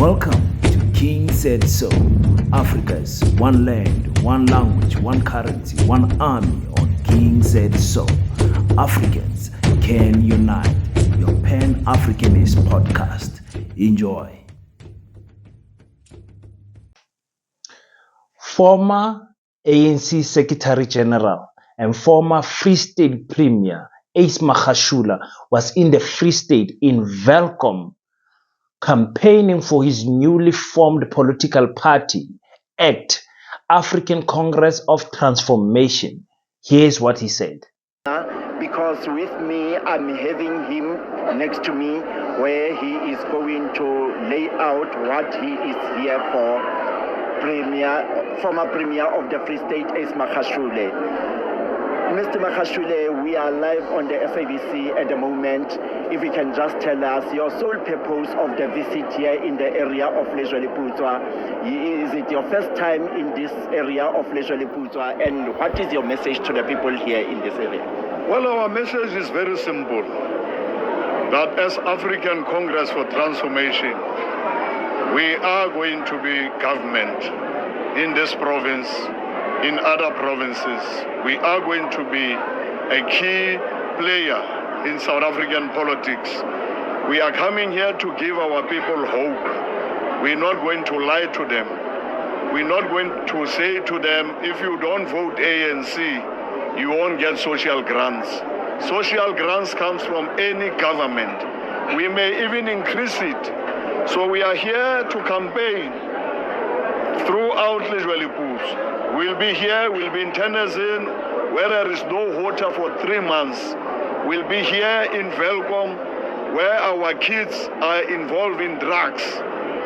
Welcome to King Said So, Africa's one land, one language, one currency, one army on King Said So. Africans can unite. Your Pan-Africanist podcast. Enjoy. Former ANC Secretary General and former Free State Premier ACE Magashula was in the Free State in Welkom campaigning for his newly formed political party, ACT, African Congress of Transformation. Here's what he said. Because with me, I'm having him next to me where he is going to lay out what he is here for, former Premier of the Free State, ACE Magashula. Mr. Magashule, we are live on the SABC at the moment. If you can just tell us your sole purpose of the visit here in the area of Lejwe-Leputswa. Is it your first time in this area of Lejwe-Leputswa? And what is your message to the people here in this area? Well, our message is very simple. That as African Congress for Transformation, we are going to be government in this province, in other provinces. We are going to be a key player in South African politics. We are coming here to give our people hope. We're not going to lie to them. We're not going to say to them, if you don't vote ANC, you won't get social grants. Social grants comes from any government. We may even increase it. So we are here to campaign throughout Lejwe-Leputswa. We'll be here, we'll be in Tennessee, where there is no water for 3 months. We'll be here in Welkom, where our kids are involved in drugs.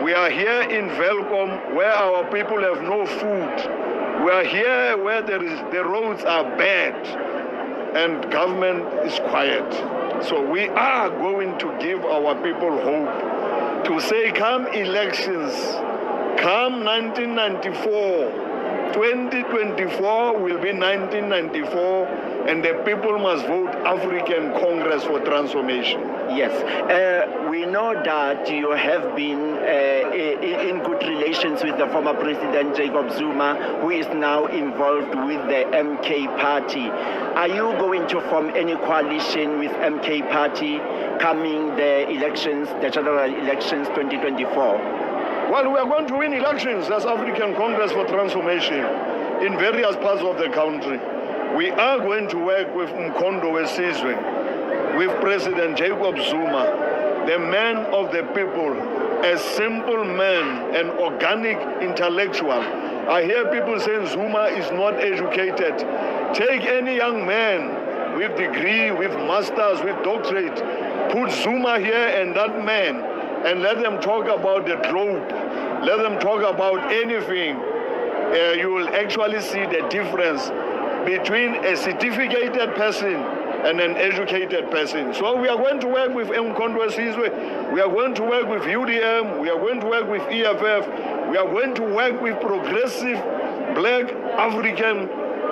We are here in Welkom, where our people have no food. We are here where the roads are bad and government is quiet. So we are going to give our people hope to say, come elections, come 1994, 2024 will be 1994, and the people must vote African Congress for Transformation. Yes, we know that you have been in good relations with the former President Jacob Zuma, who is now involved with the MK Party. Are you going to form any coalition with MK Party coming the elections, the general elections 2024? Well, we are going to win elections as African Congress for Transformation in various parts of the country. We are going to work with Mkondo Wesizwe, with President Jacob Zuma, the man of the people, a simple man, an organic intellectual. I hear people saying Zuma is not educated. Take any young man with degree, with masters, with doctorate, put Zuma here and that man, and let them talk about the globe. Let them talk about anything. You will actually see the difference between a certificated person and an educated person. So we are going to work with Mkondo Wesizwe. We are going to work with UDM. We are going to work with EFF. We are going to work with progressive black African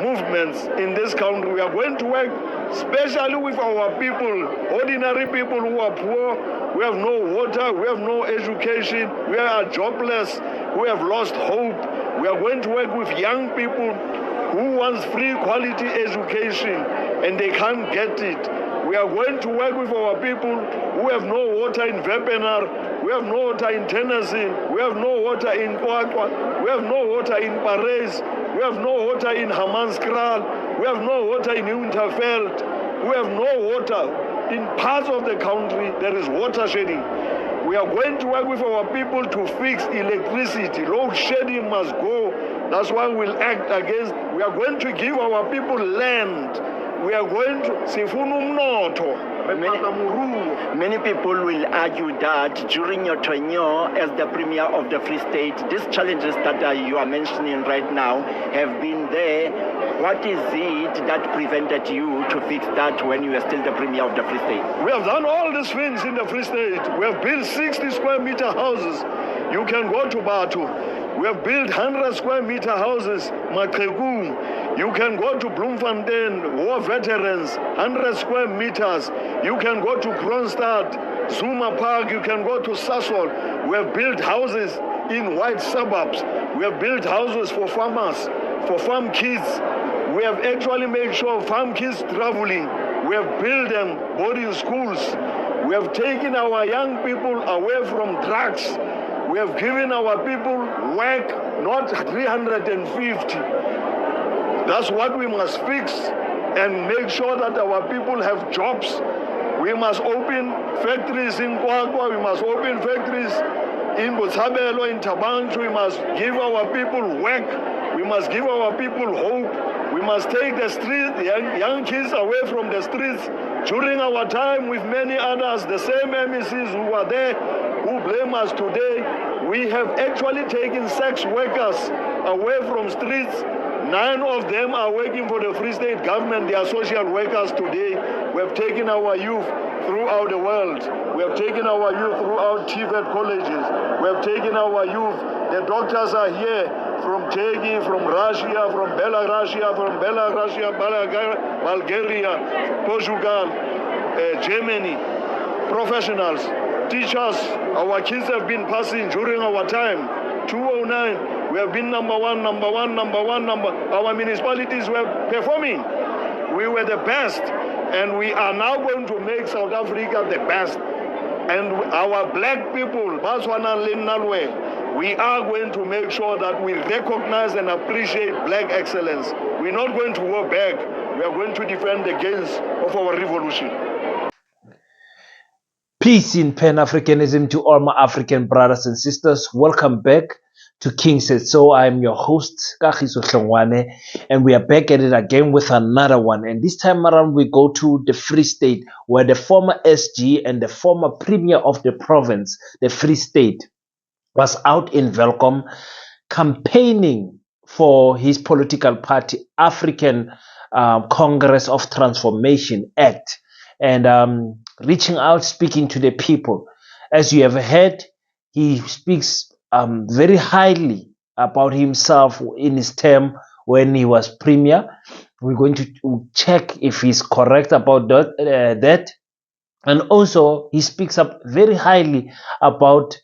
movements in this country. We are going to work especially with our people, ordinary people who are poor, we have no water, we have no education, we are jobless, we have lost hope. We are going to work with young people who want free quality education and they can't get it. We are going to work with our people who have no water in Wepener, we have no water in Tennessee, we have no water in Kwakwa, we have no water in Paris, we have no water in Hammanskraal, we have no water in Unterveld, we have no water. In parts of the country, there is water shedding. We are going to work with our people to fix electricity. Load shedding must go. That's why we'll act against. We are going to give our people land. We are going to sifuna umnotho. Many people will argue that during your tenure as the Premier of the Free State, these challenges that you are mentioning right now have been there. What is it that prevented you to fix that when you were still the Premier of the Free State? We have done all these things in the Free State. We have built 60 square meter houses. You can go to Batu. We have built 100 square meter houses, Maqheku. You can go to Bloemfontein, war veterans, 100 square meters. You can go to Kronstadt, Zuma Park, you can go to Sasol. We have built houses in white suburbs. We have built houses for farmers, for farm kids. We have actually made sure farm kids traveling. We have built them boarding schools. We have taken our young people away from drugs. We have given our people work, not 350. That's what we must fix and make sure that our people have jobs. We must open factories in Kwakwa. We must open factories in Botshabelo, in Tabanchu. We must give our people work. We must give our people hope. We must take the streets, young kids away from the streets. During our time with many others, the same MECs who were there, who blame us today, we have actually taken sex workers away from streets. 9 of them are working for the Free State government. They are social workers today. We have taken our youth throughout the world. We have taken our youth throughout TVET colleges. We have taken our youth. The doctors are here from Turkey, from Russia, from Belarus, Bulgaria, Portugal, Germany. Professionals, teachers, our kids have been passing during our time. 209, we have been number one. Our municipalities were performing. We were the best, and we are now going to make South Africa the best. And our black people, we are going to make sure that we recognize and appreciate black excellence. We're not going to go back. We are going to defend the gains of our revolution. Peace in Pan-Africanism to all my African brothers and sisters. Welcome back to King Said So. I'm your host, Kagiso Hlongwane, and we are back at it again with another one. And this time around, we go to the Free State, where the former SG and the former premier of the province, the Free State, was out in Welkom campaigning for his political party, African Congress of Transformation Act, and reaching out, speaking to the people. As you have heard, he speaks very highly about himself in his term when he was premier. We're going to check if he's correct about that. And also, he speaks up very highly about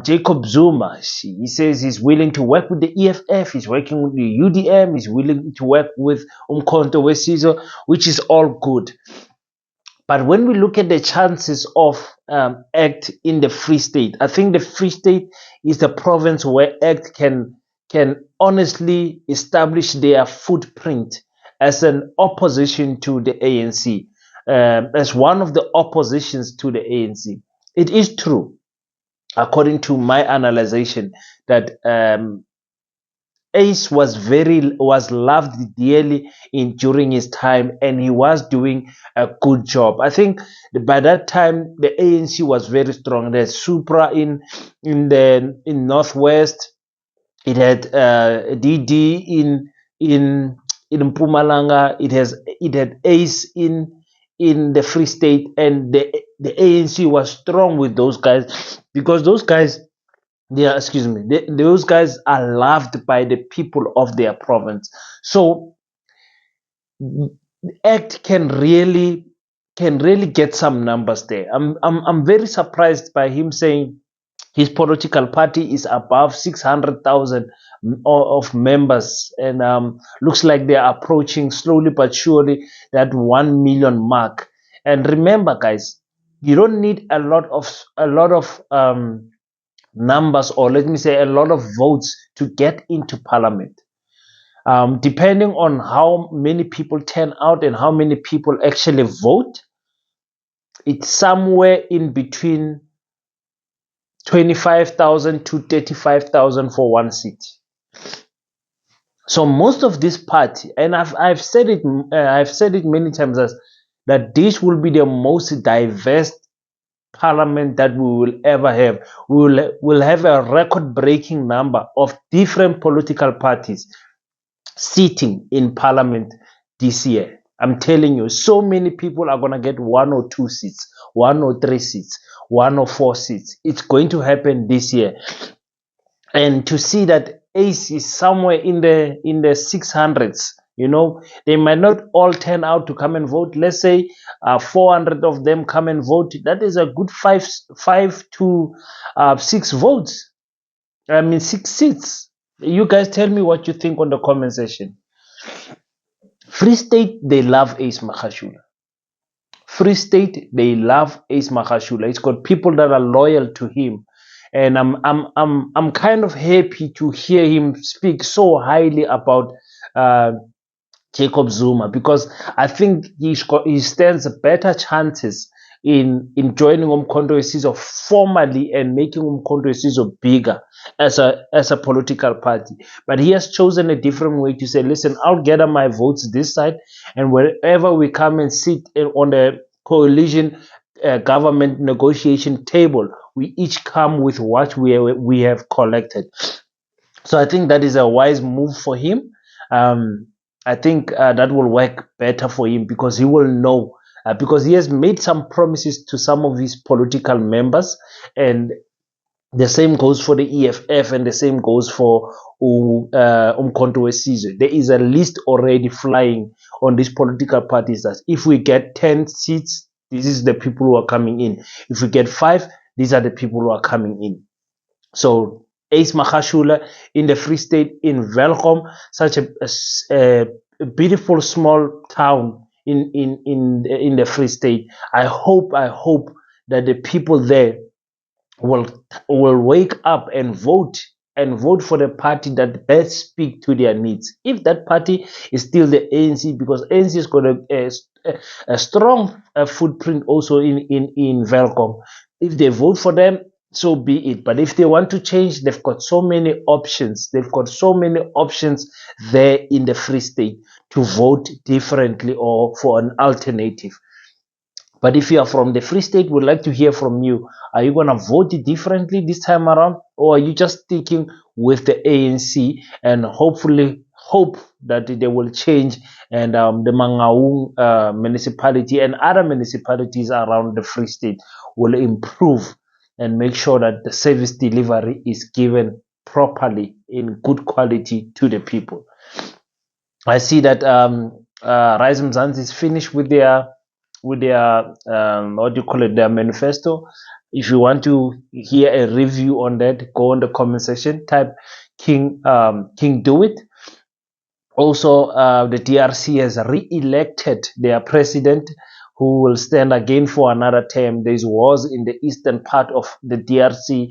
Jacob Zuma. He says he's willing to work with the EFF, he's working with the UDM, he's willing to work with Umkhonto weSizwe, which is all good. But when we look at the chances of ACT in the Free State, I think the Free State is the province where ACT can honestly establish their footprint as an opposition to the ANC, as one of the oppositions to the ANC. It is true, according to my analyzation, that ACE was loved dearly during his time, and he was doing a good job. I think by that time the ANC was very strong. There's Supra in Northwest. It had DD in Mpumalanga. It had ACE in the Free State, and the ANC was strong with those guys, because those guys, those guys are loved by the people of their province. So ACT can really get some numbers there. I'm very surprised by him saying his political party is above 600,000 of members, and looks like they are approaching slowly but surely that 1 million mark. And remember, guys, you don't need a lot of numbers, or let me say a lot of votes, to get into parliament. Depending on how many people turn out and how many people actually vote, it's somewhere in between 25,000 to 35,000 for one seat. So most of this party, and I've said it many times, that this will be the most diverse parliament that we will ever have. We will have a record-breaking number of different political parties sitting in parliament this year. I'm telling you, so many people are going to get 1 or 2 seats, 1 or 3 seats, 1 or 4 seats. It's going to happen this year. And to see that ACE is somewhere in the 600s You know, they might not all turn out to come and vote. Let's say 400 of them come and vote. That is a good five to 6 votes. I mean, 6 seats. You guys tell me what you think on the comment section. Free State, they love ACE Magashula. Free State, they love ACE Magashula. It's got people that are loyal to him. And I'm kind of happy to hear him speak so highly about Jacob Zuma, because I think he stands better chances in joining Umkhonto weSizwe formally and making Umkhonto weSizwe bigger as a political party. But he has chosen a different way to say, listen, I'll gather my votes this side, and wherever we come and sit on the coalition government negotiation table, we each come with what we have collected. So I think that is a wise move for him. I think that will work better for him, because he will know, because he has made some promises to some of his political members, and the same goes for the EFF, and the same goes for Umkhonto weSizwe. There is a list already flying on these political parties that if we get 10 seats, this is the people who are coming in. If we get 5, these are the people who are coming in. So ACE Magashula in the Free State, in Welkom, such a beautiful small town in the Free State. I hope that the people there will wake up and vote for the party that best speak to their needs. If that party is still the ANC, because ANC has got a strong footprint also in Welkom. If they vote for them, so be it. But if they want to change, they've got so many options. They've got so many options there in the Free State to vote differently or for an alternative. But if you are from the Free State, we'd like to hear from you. Are you going to vote differently this time around? Or are you just sticking with the ANC and hopefully hope that they will change, and the Mangaung municipality and other municipalities around the Free State will improve and make sure that the service delivery is given properly in good quality to the people? I see that Rise Mzansi is finished with their what do you call it, their manifesto. If you want to hear a review on that, go on the comment section, type King Do It. Also, the DRC has re-elected their president, who will stand again for another term. There was in the eastern part of the DRC.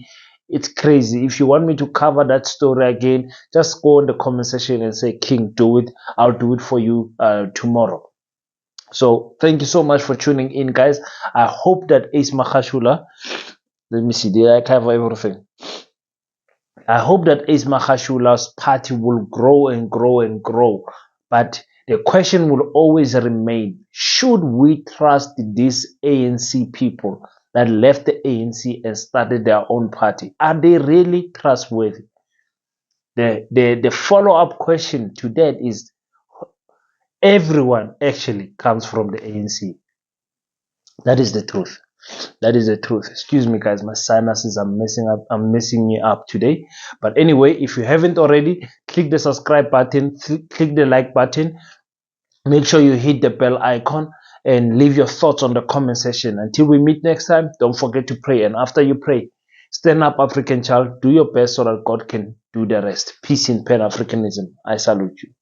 It's crazy. If you want me to cover that story again, just go in the comment section and say, King, do it. I'll do it for you tomorrow. So thank you so much for tuning in, guys. I hope that ACE Magashula, let me see, did I cover everything? I hope that ACE Magashula's party will grow and grow and grow. But the question will always remain, should we trust these ANC people that left the ANC and started their own party? Are they really trustworthy? The follow-up question to that is, everyone actually comes from the ANC. That is the truth. That is the truth. Excuse me, guys. My sinuses are messing me up today. But anyway, if you haven't already, click the subscribe button, click the like button. Make sure you hit the bell icon and leave your thoughts on the comment section. Until we meet next time, don't forget to pray. And after you pray, stand up, African child. Do your best so that God can do the rest. Peace in Pan-Africanism. I salute you.